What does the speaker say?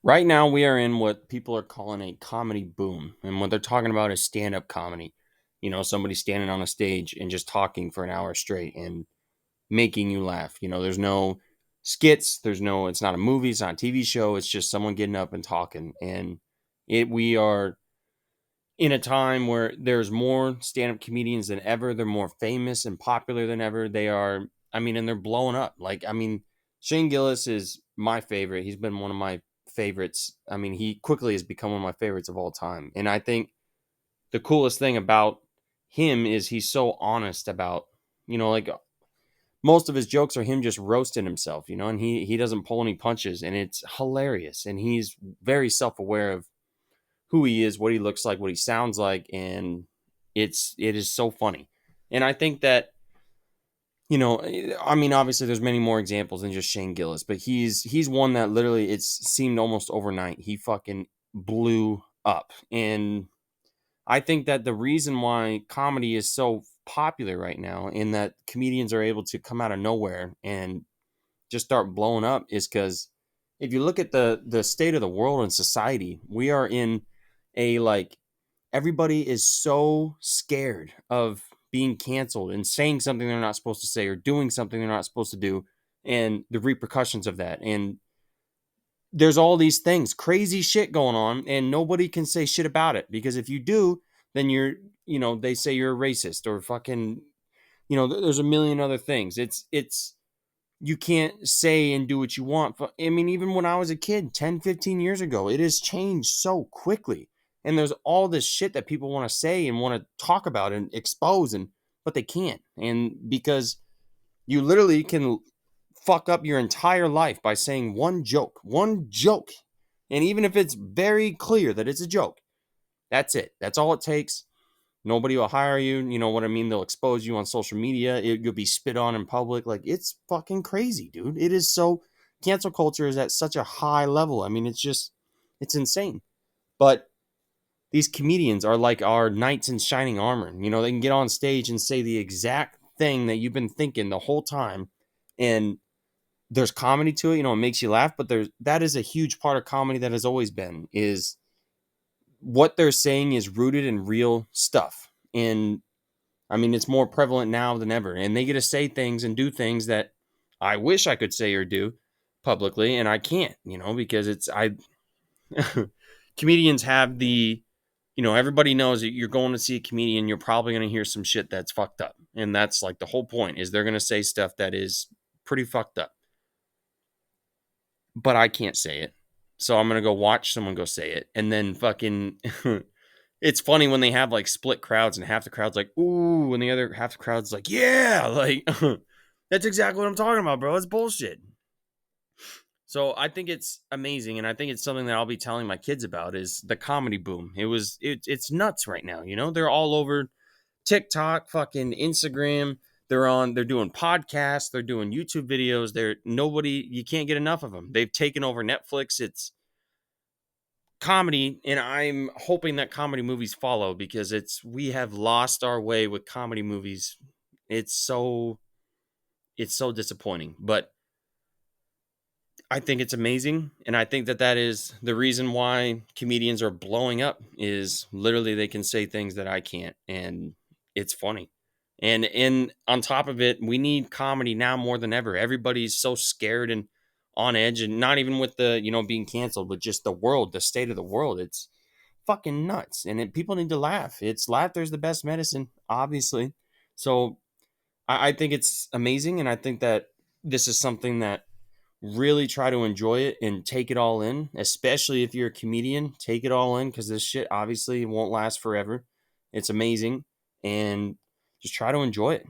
Right now, we are in what people are calling a comedy boom. And what they're talking about is stand up comedy. Somebody standing on a stage and just talking for an hour straight and making you laugh. There's no skits, it's not a movie, it's not a TV show. It's just someone getting up and talking. And we are in a time where there's more stand up comedians than ever. They're more famous and popular than ever. And they're blowing up. Shane Gillis is my favorite. He's been one of my favorites. He quickly has become one of my favorites of all time. And I think the coolest thing about him is he's so honest about, like most of his jokes are him just roasting himself, and he doesn't pull any punches, and it's hilarious. And he's very self-aware of who he is, what he looks like, what he sounds like, and it is so funny. And I think that obviously there's many more examples than just Shane Gillis, but he's one that literally it's seemed almost overnight he fucking blew up. And I think that the reason why comedy is so popular right now and that comedians are able to come out of nowhere and just start blowing up is because if you look at the state of the world and society, we are in a like everybody is so scared of being canceled and saying something they're not supposed to say or doing something they're not supposed to do and the repercussions of that. And there's all these things, crazy shit going on, and nobody can say shit about it because if you do, then they say you're a racist or fucking, there's a million other things. It's you can't say and do what you want. Even when I was a kid 10, 15 years ago, it has changed so quickly. And there's all this shit that people want to say and want to talk about and expose, but they can't. And because you literally can fuck up your entire life by saying one joke. And even if it's very clear that it's a joke, that's it. That's all it takes. Nobody will hire you. You know what I mean? They'll expose you on social media. You'll be spit on in public. Like, it's fucking crazy, dude. It is so. Cancel culture is at such a high level. It's insane. But these comedians are like our knights in shining armor. They can get on stage and say the exact thing that you've been thinking the whole time. And there's comedy to it. It makes you laugh. But that is a huge part of comedy that has always been is what they're saying is rooted in real stuff. And it's more prevalent now than ever. And they get to say things and do things that I wish I could say or do publicly, and I can't, because comedians have everybody knows that you're going to see a comedian, you're probably going to hear some shit that's fucked up. And that's like the whole point is they're going to say stuff that is pretty fucked up. But I can't say it. So I'm going to go watch someone go say it. And then fucking it's funny when they have like split crowds and half the crowd's like, ooh, and the other half the crowd's like, yeah, like that's exactly what I'm talking about, bro. It's bullshit. So I think it's amazing, and I think it's something that I'll be telling my kids about is the comedy boom. It's nuts right now, They're all over TikTok, fucking Instagram. They're doing podcasts, they're doing YouTube videos. You can't get enough of them. They've taken over Netflix. It's comedy, and I'm hoping that comedy movies follow because we have lost our way with comedy movies. It's so disappointing, but I think it's amazing, and I think that is the reason why comedians are blowing up is literally they can say things that I can't, and it's funny. And on top of it, we need comedy now more than ever. Everybody's so scared and on edge, and not even with the being canceled, but just the state of the world. It's fucking nuts, and people need to laugh. It's laughter's the best medicine, obviously. So I think it's amazing, and I think that this is something that really try to enjoy it and take it all in, especially if you're a comedian. Take it all in because this shit obviously won't last forever. It's amazing, and just try to enjoy it.